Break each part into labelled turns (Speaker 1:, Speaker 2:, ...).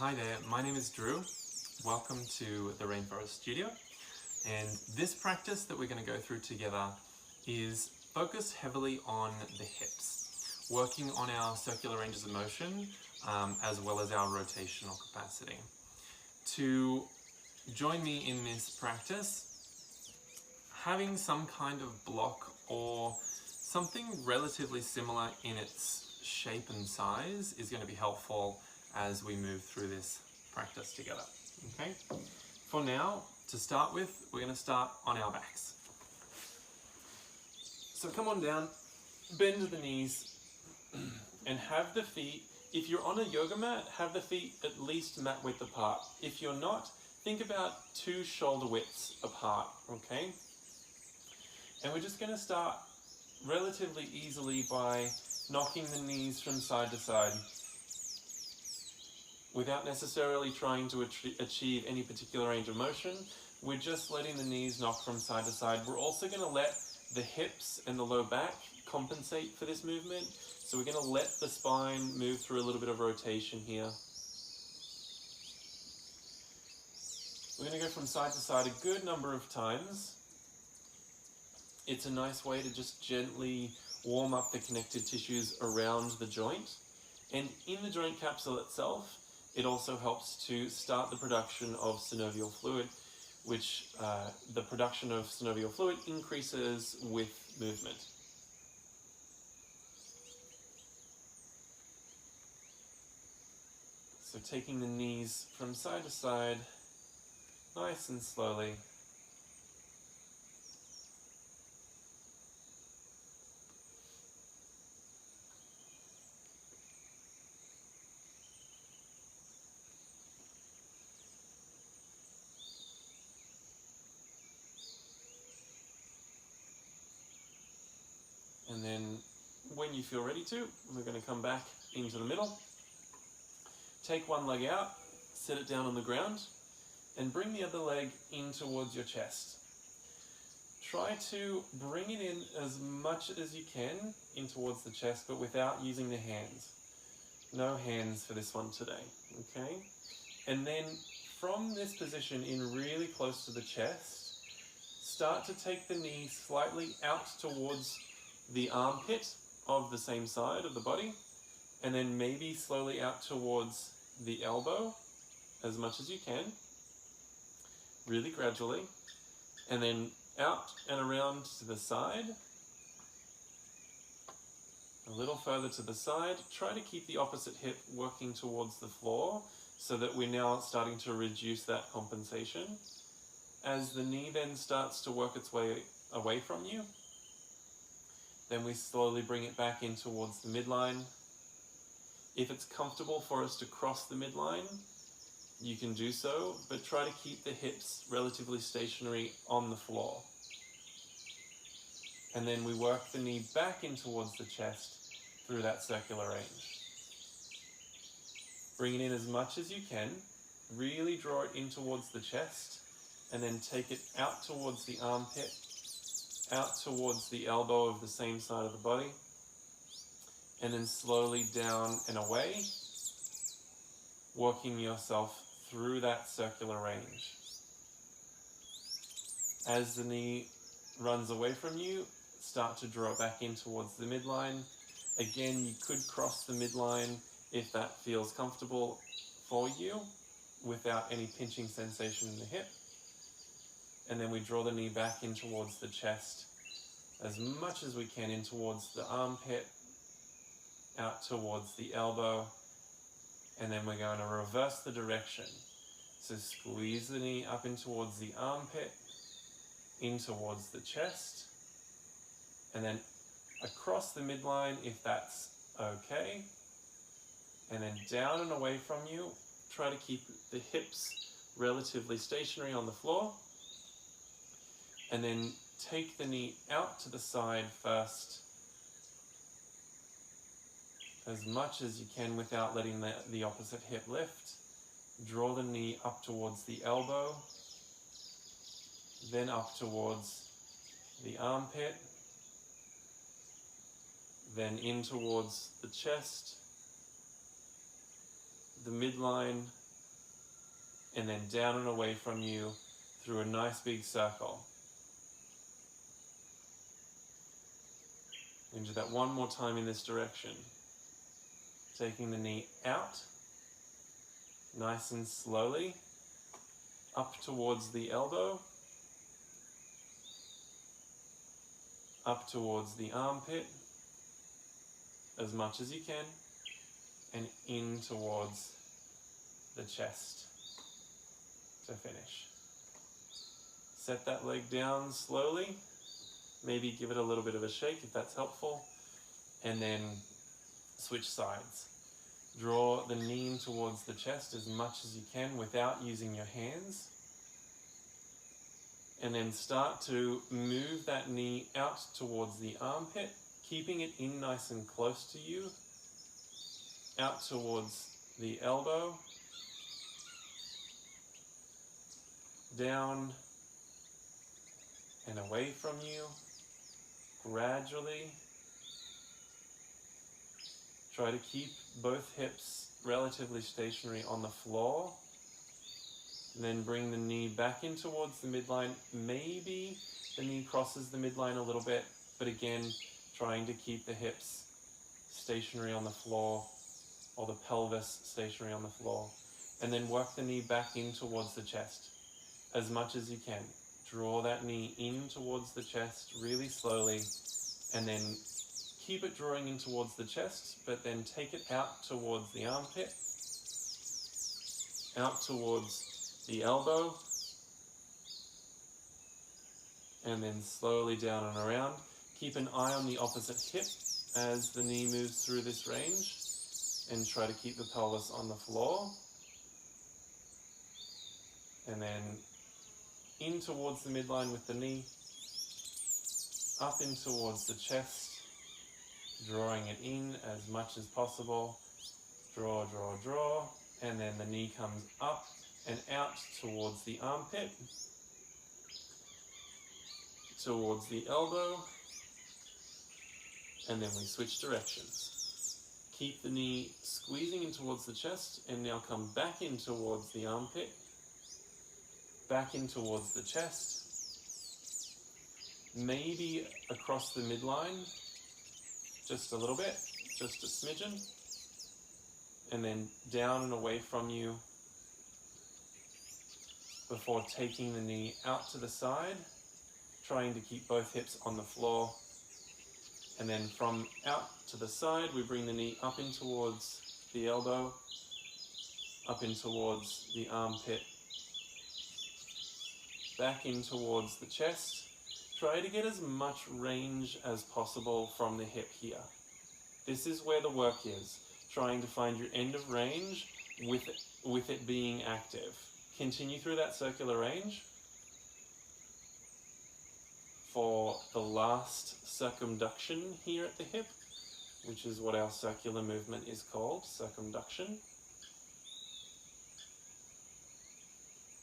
Speaker 1: Hi there, my name is Drew. Welcome to the Rainforest Studio. And this practice that we're going to go through together is focused heavily on the hips, working on our circular ranges of motion as well as our rotational capacity. To join me in this practice, having some kind of block or something relatively similar in its shape and size is going to be helpful as we move through this practice together. Okay? For now, to start with, we're going to start on our backs. So come on down, bend the knees, and have the feet, if you're on a yoga mat, have the feet at least mat width apart. If you're not, think about 2 shoulder widths apart, okay? And we're just going to start relatively easily by knocking the knees from side to side without necessarily trying to achieve any particular range of motion. We're just letting the knees knock from side to side. We're also going to let the hips and the low back compensate for this movement. So we're going to let the spine move through a little bit of rotation here. We're going to go from side to side a good number of times. It's a nice way to just gently warm up the connective tissues around the joint. And in the joint capsule itself, it also helps to start the production of synovial fluid, which the production of synovial fluid increases with movement. So taking the knees from side to side, nice and slowly. And then when you feel ready to, we're going to come back into the middle. Take one leg out, sit it down on the ground, and bring the other leg in towards your chest. Try to bring it in as much as you can in towards the chest, but without using the hands. No hands for this one today, okay? And then from this position in really close to the chest, start to take the knee slightly out towards the armpit of the same side of the body, and then maybe slowly out towards the elbow as much as you can, really gradually, and then out and around to the side, a little further to the side. Try to keep the opposite hip working towards the floor so that we're now starting to reduce that compensation. As the knee then starts to work its way away from you, then we slowly bring it back in towards the midline. If it's comfortable for us to cross the midline, you can do so, but try to keep the hips relatively stationary on the floor. And then we work the knee back in towards the chest through that circular range. Bring it in as much as you can, really draw it in towards the chest, and then take it out towards the armpit, out towards the elbow of the same side of the body, and then slowly down and away, working yourself through that circular range. As the knee runs away from you, start to draw it back in towards the midline. Again, you could cross the midline if that feels comfortable for you without any pinching sensation in the hip. And then we draw the knee back in towards the chest as much as we can, in towards the armpit, out towards the elbow, and then we're going to reverse the direction. So squeeze the knee up in towards the armpit, in towards the chest, and then across the midline if that's okay, and then down and away from you. Try to keep the hips relatively stationary on the floor, and then take the knee out to the side first, as much as you can without letting the opposite hip lift. Draw the knee up towards the elbow, then up towards the armpit, then in towards the chest, the midline, and then down and away from you through a nice big circle. And do that one more time in this direction. Taking the knee out, nice and slowly, up towards the elbow, up towards the armpit, as much as you can, and in towards the chest to finish. Set that leg down slowly, maybe give it a little bit of a shake if that's helpful, and then switch sides. Draw the knee in towards the chest as much as you can without using your hands. And then start to move that knee out towards the armpit, keeping it in nice and close to you, out towards the elbow, down and away from you, gradually. Try to keep both hips relatively stationary on the floor. And then bring the knee back in towards the midline. Maybe the knee crosses the midline a little bit, but again, trying to keep the hips stationary on the floor, or the pelvis stationary on the floor. And then work the knee back in towards the chest as much as you can. Draw that knee in towards the chest really slowly, and then keep it drawing in towards the chest, but then take it out towards the armpit, out towards the elbow, and then slowly down and around. Keep an eye on the opposite hip as the knee moves through this range, and try to keep the pelvis on the floor. And then in towards the midline with the knee, up in towards the chest, drawing it in as much as possible. Draw, draw, draw, and then the knee comes up and out towards the armpit, towards the elbow, and then we switch directions. Keep the knee squeezing in towards the chest, and now come back in towards the armpit, back in towards the chest, maybe across the midline, just a little bit, just a smidgen, and then down and away from you, before taking the knee out to the side, trying to keep both hips on the floor. And then from out to the side, we bring the knee up in towards the elbow, up in towards the armpit, back in towards the chest. Try to get as much range as possible from the hip here. This is where the work is, trying to find your end of range with it being active. Continue through that circular range for the last circumduction here at the hip, which is what our circular movement is called, circumduction.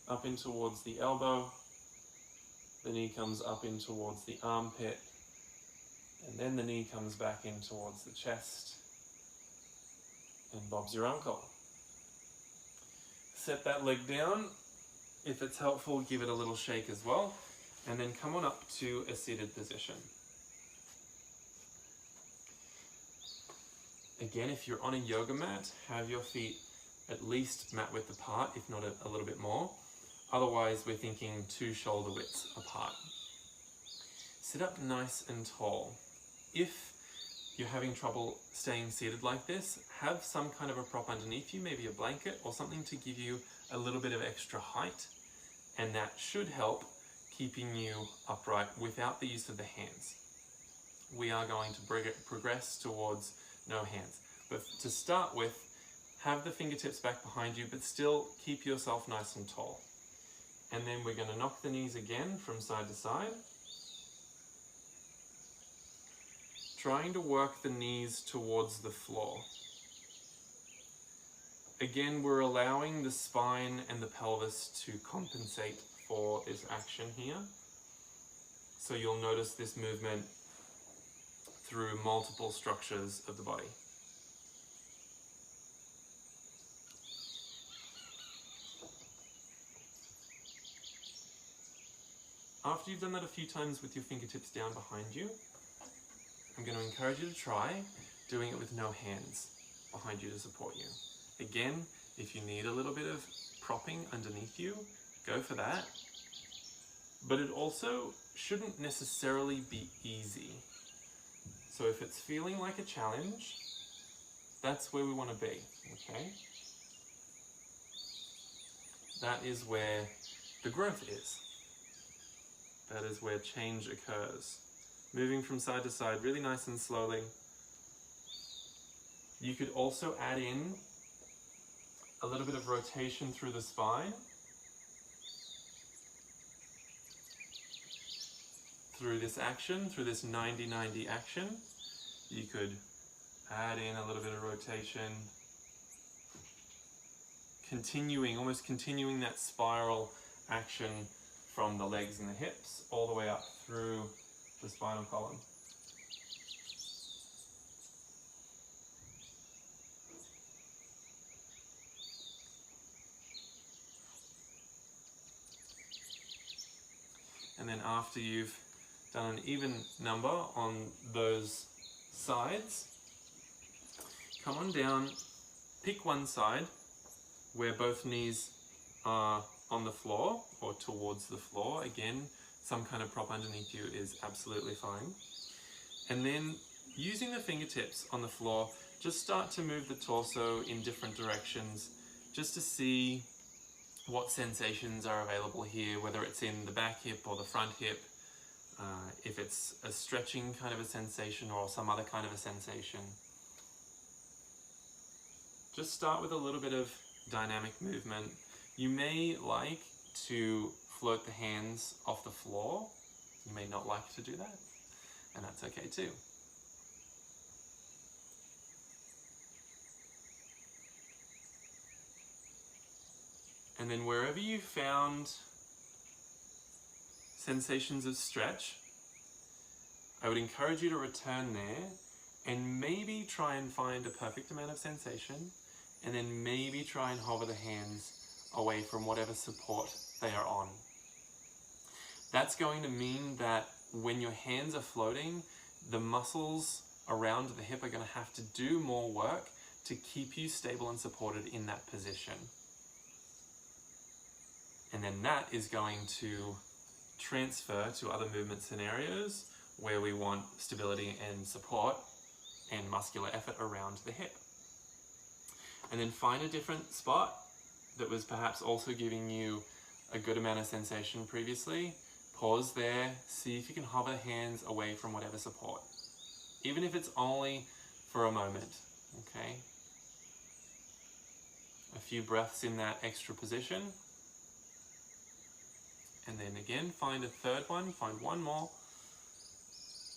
Speaker 1: Up in towards the elbow, the knee comes up in towards the armpit, and then the knee comes back in towards the chest, and Bob's your uncle. Set that leg down. If it's helpful, give it a little shake as well, and then come on up to a seated position. Again, if you're on a yoga mat, have your feet at least mat width apart, if not a little bit more. Otherwise, we're thinking 2 shoulder widths apart. Sit up nice and tall. If you're having trouble staying seated like this, have some kind of a prop underneath you, maybe a blanket or something to give you a little bit of extra height, and that should help keeping you upright without the use of the hands. We are going to progress towards no hands, but to start with, have the fingertips back behind you, but still keep yourself nice and tall. And then we're going to knock the knees again from side to side, trying to work the knees towards the floor. Again, we're allowing the spine and the pelvis to compensate for this action here. So you'll notice this movement through multiple structures of the body. After you've done that a few times with your fingertips down behind you, I'm going to encourage you to try doing it with no hands behind you to support you. Again, if you need a little bit of propping underneath you, go for that. But it also shouldn't necessarily be easy. So if it's feeling like a challenge, that's where we want to be, okay? That is where the growth is. That is where change occurs. Moving from side to side really nice and slowly. You could also add in a little bit of rotation through the spine. Through this action, through this 90-90 action, you could add in a little bit of rotation. Almost continuing that spiral action from the legs and the hips all the way up through the spinal column. And then after you've done an even number on those sides, come on down, pick one side where both knees are on the floor or towards the floor. Again, some kind of prop underneath you is absolutely fine. And then using the fingertips on the floor, just start to move the torso in different directions just to see what sensations are available here, whether it's in the back hip or the front hip, if it's a stretching kind of a sensation or some other kind of a sensation. Just start with a little bit of dynamic movement. You may like to float the hands off the floor. You may not like to do that, and that's okay too. And then wherever you found sensations of stretch, I would encourage you to return there and maybe try and find a perfect amount of sensation, and then maybe try and hover the hands away from whatever support they are on. That's going to mean that when your hands are floating, the muscles around the hip are going to have to do more work to keep you stable and supported in that position. And then that is going to transfer to other movement scenarios where we want stability and support and muscular effort around the hip. And then find a different spot that was perhaps also giving you a good amount of sensation previously. Pause there, see if you can hover hands away from whatever support, even if it's only for a moment, okay? A few breaths in that extra position. And then again, find a third one, find one more,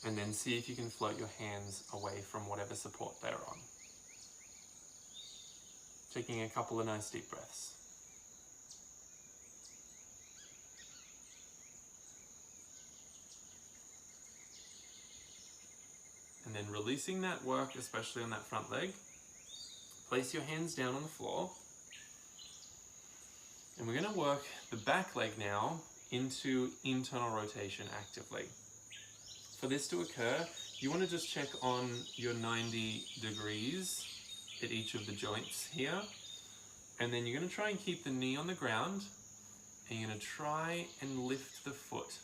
Speaker 1: and then see if you can float your hands away from whatever support they're on. Taking a couple of nice deep breaths. And then releasing that work, especially on that front leg. Place your hands down on the floor. And we're going to work the back leg now into internal rotation actively. For this to occur, you want to just check on your 90 degrees at each of the joints here. And then you're going to try and keep the knee on the ground, and you're going to try and lift the foot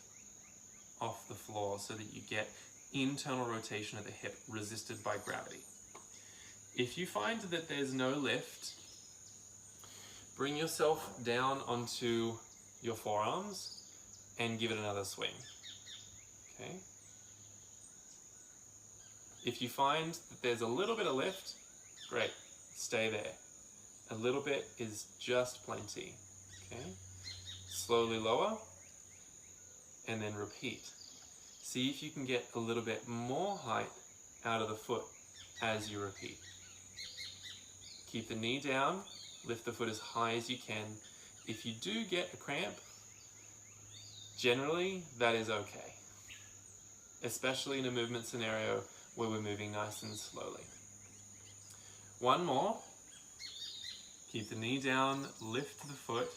Speaker 1: off the floor so that you get internal rotation of the hip resisted by gravity. If you find that there's no lift, bring yourself down onto your forearms and give it another swing, okay? If you find that there's a little bit of lift, great, stay there. A little bit is just plenty, okay? Slowly lower, and then repeat. See if you can get a little bit more height out of the foot as you repeat. Keep the knee down, lift the foot as high as you can. If you do get a cramp, generally that is okay, especially in a movement scenario where we're moving nice and slowly. One more. Keep the knee down, lift the foot,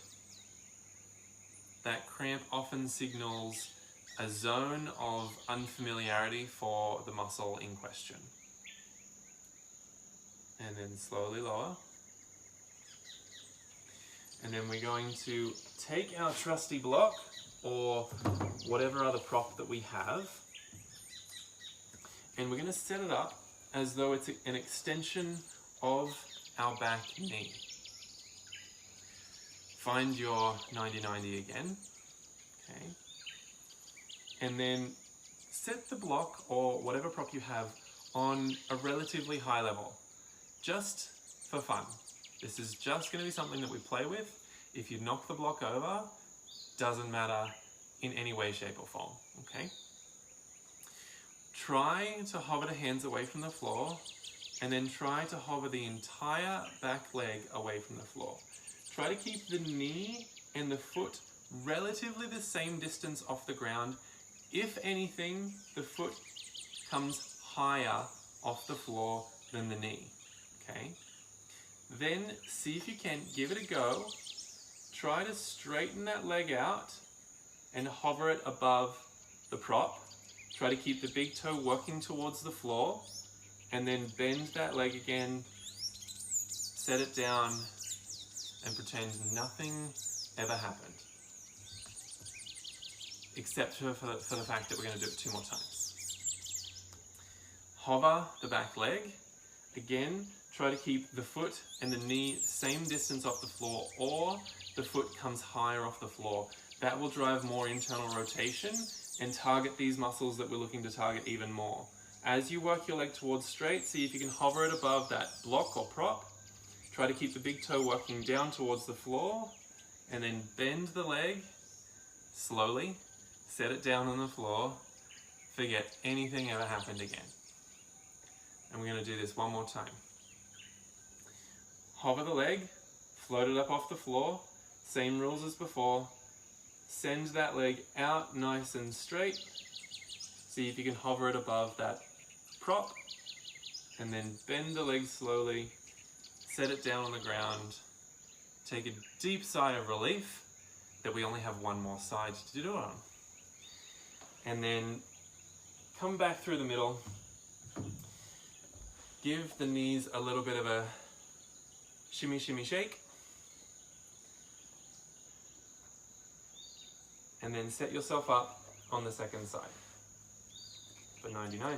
Speaker 1: that cramp often signals a zone of unfamiliarity for the muscle in question. And then slowly lower. And then we're going to take our trusty block or whatever other prop that we have, and we're going to set it up as though it's an extension of our back knee. Find your 90-90 again, okay? And then set the block or whatever prop you have on a relatively high level, just for fun. This is just going to be something that we play with. If you knock the block over, doesn't matter in any way, shape or form, okay? Try to hover the hands away from the floor and then try to hover the entire back leg away from the floor. Try to keep the knee and the foot relatively the same distance off the ground. If anything, the foot comes higher off the floor than the knee, okay? Then see if you can give it a go. Try to straighten that leg out and hover it above the prop. Try to keep the big toe working towards the floor and then bend that leg again, set it down and pretend nothing ever happened. Except for the fact that we're going to do it 2 more times. Hover the back leg. Again, try to keep the foot and the knee same distance off the floor, or the foot comes higher off the floor. That will drive more internal rotation and target these muscles that we're looking to target even more. As you work your leg towards straight, see if you can hover it above that block or prop. Try to keep the big toe working down towards the floor, and then bend the leg slowly, set it down on the floor, forget anything ever happened again. And we're going to do this 1 more time. Hover the leg, float it up off the floor, same rules as before. Send that leg out nice and straight. See if you can hover it above that prop, and then bend the leg slowly, set it down on the ground. Take a deep sigh of relief that we only have 1 more side to do it on. And then come back through the middle. Give the knees a little bit of a shimmy, shimmy, shake. And then set yourself up on the second side for 90-90.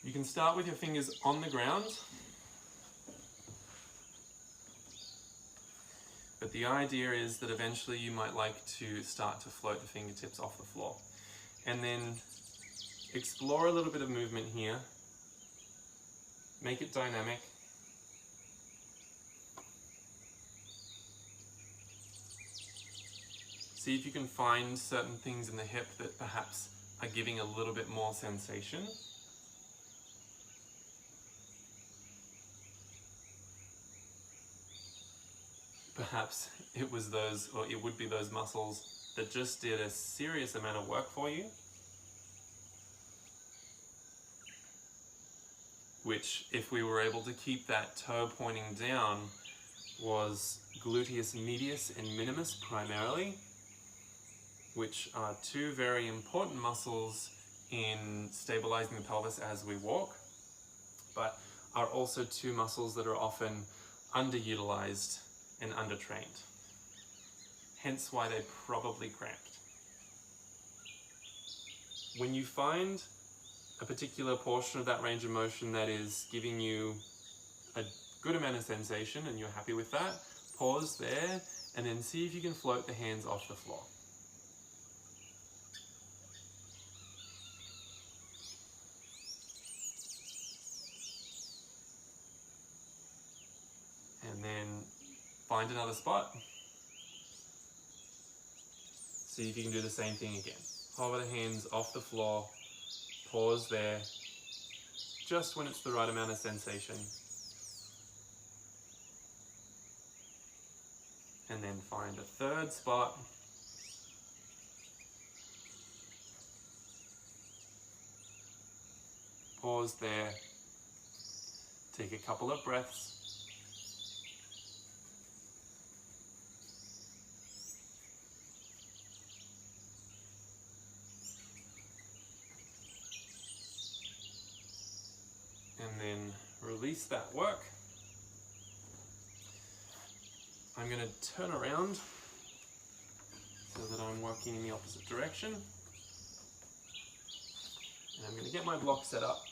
Speaker 1: You can start with your fingers on the ground, but the idea is that eventually you might like to start to float the fingertips off the floor. And then explore a little bit of movement here. Make it dynamic. See if you can find certain things in the hip that perhaps are giving a little bit more sensation. Perhaps it was those, or it would be those muscles that just did a serious amount of work for you, which, if we were able to keep that toe pointing down, was gluteus medius and minimus primarily, which are 2 very important muscles in stabilizing the pelvis as we walk, but are also 2 muscles that are often underutilized and undertrained. Hence why they probably cramped. When you find a particular portion of that range of motion that is giving you a good amount of sensation and you're happy with that, pause there and then see if you can float the hands off the floor. And then find another spot. See if you can do the same thing again. Hover the hands off the floor, pause there, just when it's the right amount of sensation. And then find a 3rd spot. Pause there, take a couple of breaths. release that work. I'm going to turn around so that I'm working in the opposite direction. And I'm going to get my block set up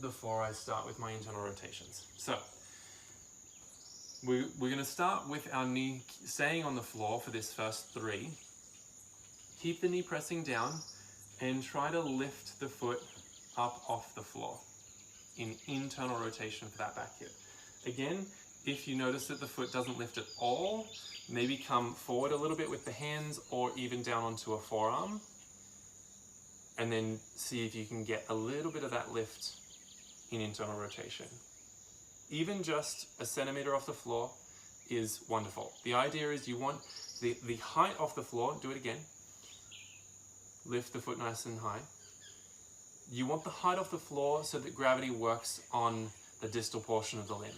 Speaker 1: before I start with my internal rotations. So we're going to start with our knee staying on the floor for this first 3. Keep the knee pressing down and try to lift the foot up off the floor in internal rotation for that back hip. Again, if you notice that the foot doesn't lift at all, maybe come forward a little bit with the hands or even down onto a forearm, and then see if you can get a little bit of that lift in internal rotation. Even just a centimeter off the floor is wonderful. The idea is you want the height off the floor, do it again, lift the foot nice and high. You want the height off the floor so that gravity works on the distal portion of the limb.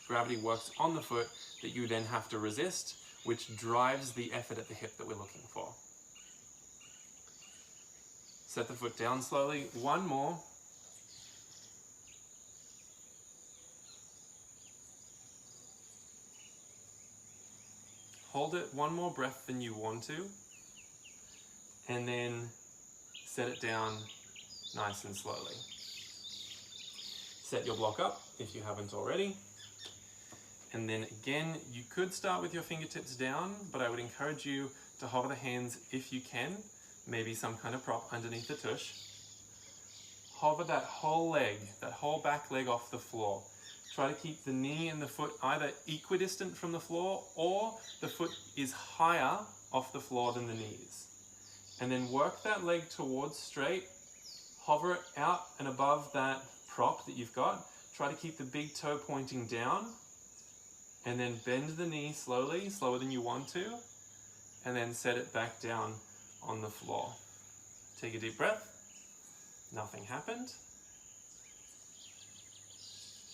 Speaker 1: Gravity works on the foot that you then have to resist, which drives the effort at the hip that we're looking for. Set the foot down slowly. One more. Hold it one more breath than you want to, and then set it down nice and slowly. Set your block up if you haven't already. And then again, you could start with your fingertips down, but I would encourage you to hover the hands if you can, maybe some kind of prop underneath the tush. Hover that whole leg, that whole back leg off the floor. Try to keep the knee and the foot either equidistant from the floor or the foot is higher off the floor than the knees. And then work that leg towards straight, hover it out and above that prop that you've got. Try to keep the big toe pointing down, and then bend the knee slowly, slower than you want to, and then set it back down on the floor. Take a deep breath. Nothing happened.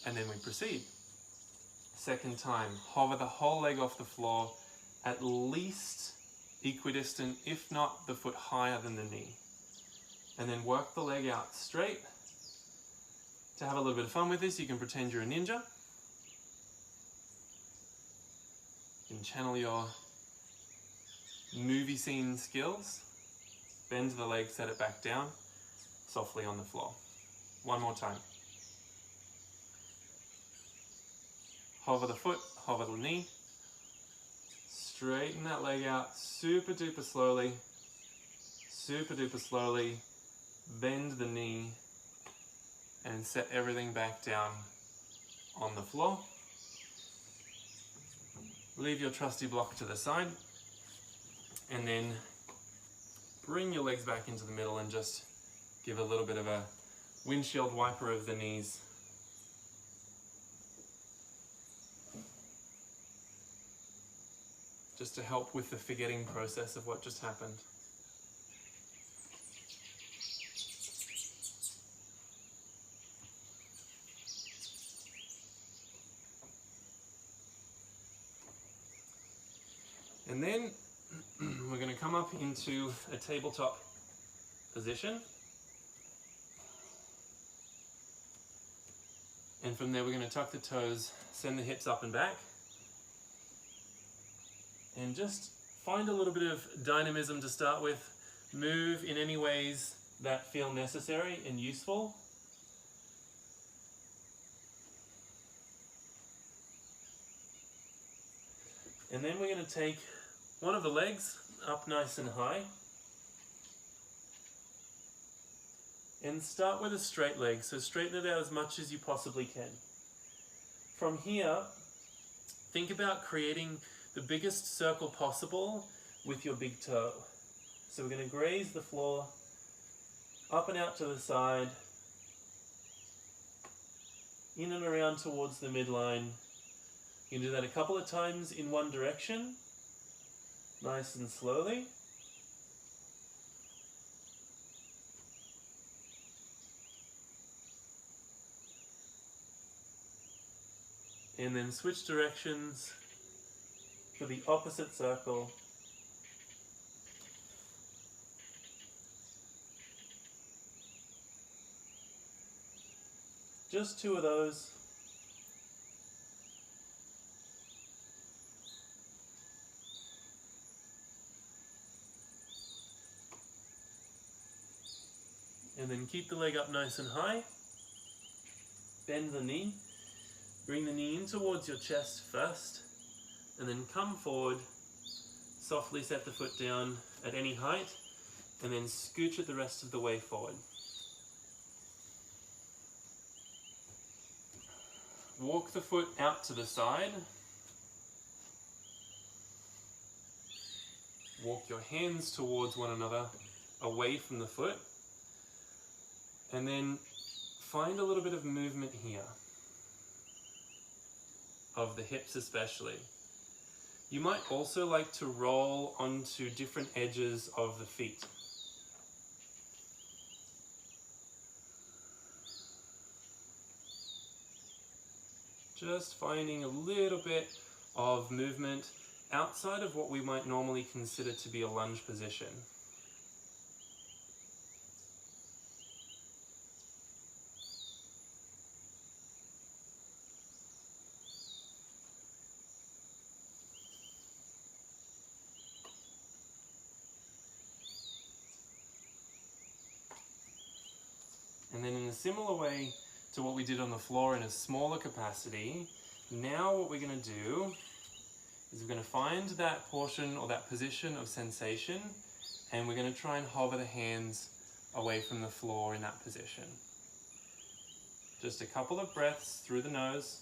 Speaker 1: And then we proceed. Second time, hover the whole leg off the floor, at least equidistant, if not the foot higher than the knee. And then work the leg out straight. To have a little bit of fun with this, you can pretend you're a ninja. You can channel your movie scene skills. Bend the leg, set it back down, softly on the floor. One more time. Hover the foot, hover the knee. Straighten that leg out super duper slowly. Super duper slowly. Bend the knee and set everything back down on the floor. Leave your trusty block to the side, and then bring your legs back into the middle and just give a little bit of a windshield wiper of the knees. Just to help with the forgetting process of what just happened. And then we're going to come up into a tabletop position. And from there we're going to tuck the toes, send the hips up and back. And just find a little bit of dynamism to start with. Move in any ways that feel necessary and useful. And then we're going to take one of the legs up nice and high. And start with a straight leg, so straighten it out as much as you possibly can. From here, think about creating the biggest circle possible with your big toe. So we're going to graze the floor, up and out to the side, in and around towards the midline. You can do that a couple of times in one direction, nice and slowly. And then switch directions for the opposite circle. Just 2 of those. And then keep the leg up nice and high. Bend the knee. Bring the knee in towards your chest first. And then come forward. Softly set the foot down at any height. And then scooch it the rest of the way forward. Walk the foot out to the side. Walk your hands towards one another, away from the foot. And then find a little bit of movement here, of the hips especially. You might also like to roll onto different edges of the feet. Just finding a little bit of movement outside of what we might normally consider to be a lunge position. And then in a similar way to what we did on the floor in a smaller capacity, now what we're going to do is we're going to find that portion or that position of sensation, and we're going to try and hover the hands away from the floor in that position. Just a couple of breaths through the nose.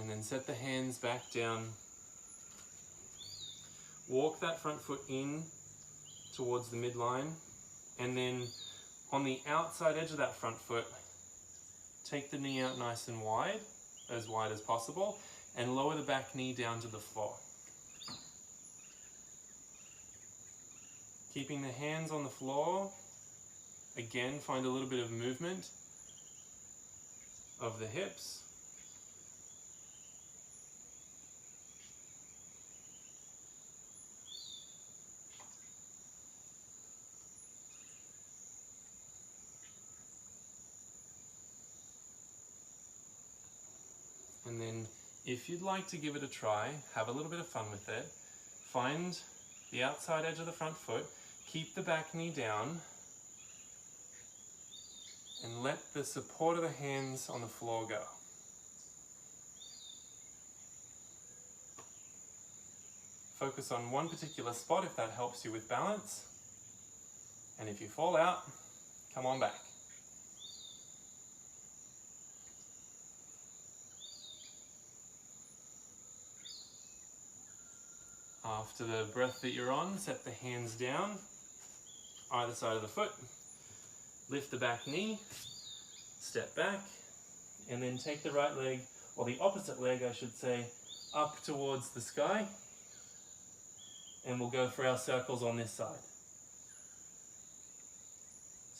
Speaker 1: And then set the hands back down. Walk that front foot in towards the midline, and then on the outside edge of that front foot, take the knee out nice and wide as possible, and lower the back knee down to the floor. Keeping the hands on the floor, again, find a little bit of movement of the hips. And then if you'd like to give it a try, have a little bit of fun with it, find the outside edge of the front foot, keep the back knee down, and let the support of the hands on the floor go. Focus on one particular spot if that helps you with balance. And if you fall out, come on back. After the breath that you're on, set the hands down, either side of the foot. Lift the back knee, step back, and then take the right leg, or the opposite leg I should say, up towards the sky. And we'll go for our circles on this side.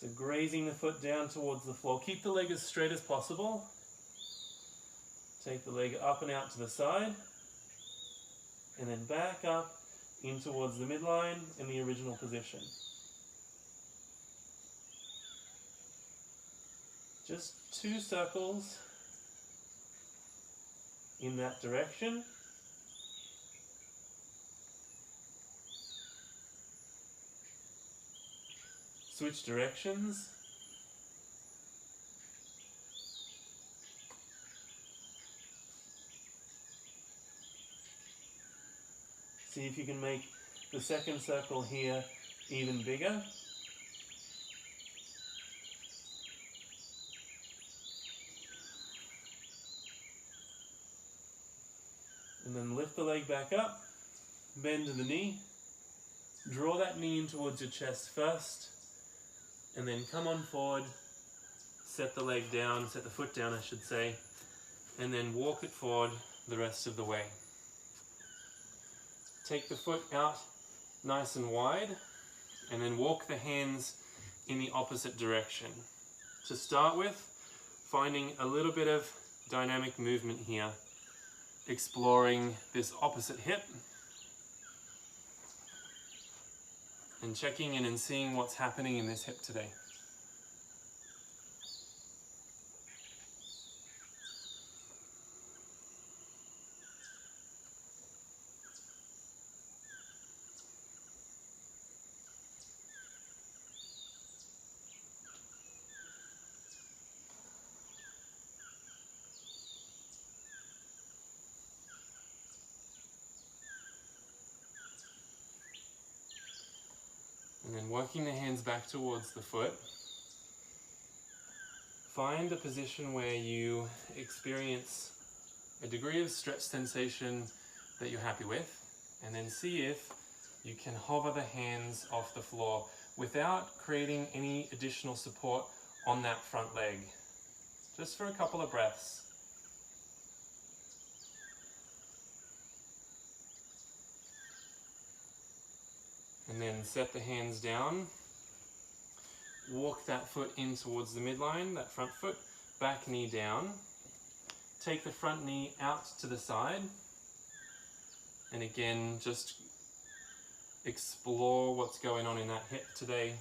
Speaker 1: So grazing the foot down towards the floor. Keep the leg as straight as possible. Take the leg up and out to the side. And then back up in towards the midline in the original position. Just 2 circles in that direction. Switch directions. See if you can make the second circle here even bigger. And then lift the leg back up, bend the knee, draw that knee in towards your chest first, and then come on forward, set the leg down, set the foot down I should say, and then walk it forward the rest of the way. Take the foot out nice and wide, and then walk the hands in the opposite direction. To start with, finding a little bit of dynamic movement here, exploring this opposite hip. and checking in and seeing what's happening in this hip today. And then working the hands back towards the foot. Find a position where you experience a degree of stretch sensation that you're happy with, and then see if you can hover the hands off the floor without creating any additional support on that front leg. Just for a couple of breaths. And then set the hands down. Walk that foot in towards the midline, that front foot, back knee down. Take the front knee out to the side. And again, just explore what's going on in that hip today.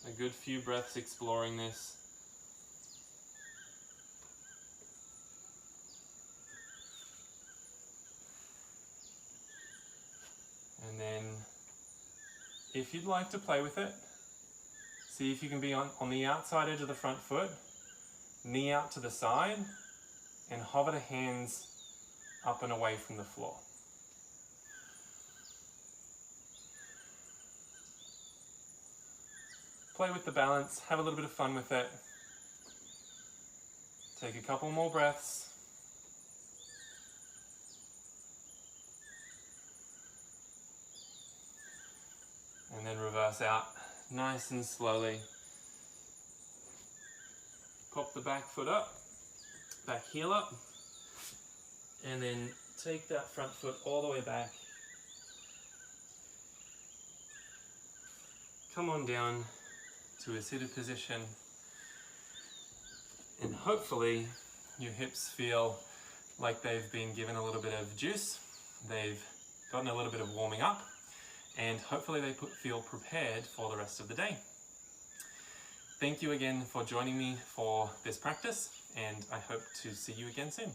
Speaker 1: A good few breaths exploring this. And then, if you'd like to play with it, see if you can be on the outside edge of the front foot, knee out to the side, and hover the hands up and away from the floor. Play with the balance, have a little bit of fun with it. Take a couple more breaths. And then reverse out nice and slowly. Pop the back foot up, back heel up, and then take that front foot all the way back. Come on down to a seated position, and hopefully your hips feel like they've been given a little bit of juice, they've gotten a little bit of warming up, and hopefully they feel prepared for the rest of the day. Thank you again for joining me for this practice, and I hope to see you again soon.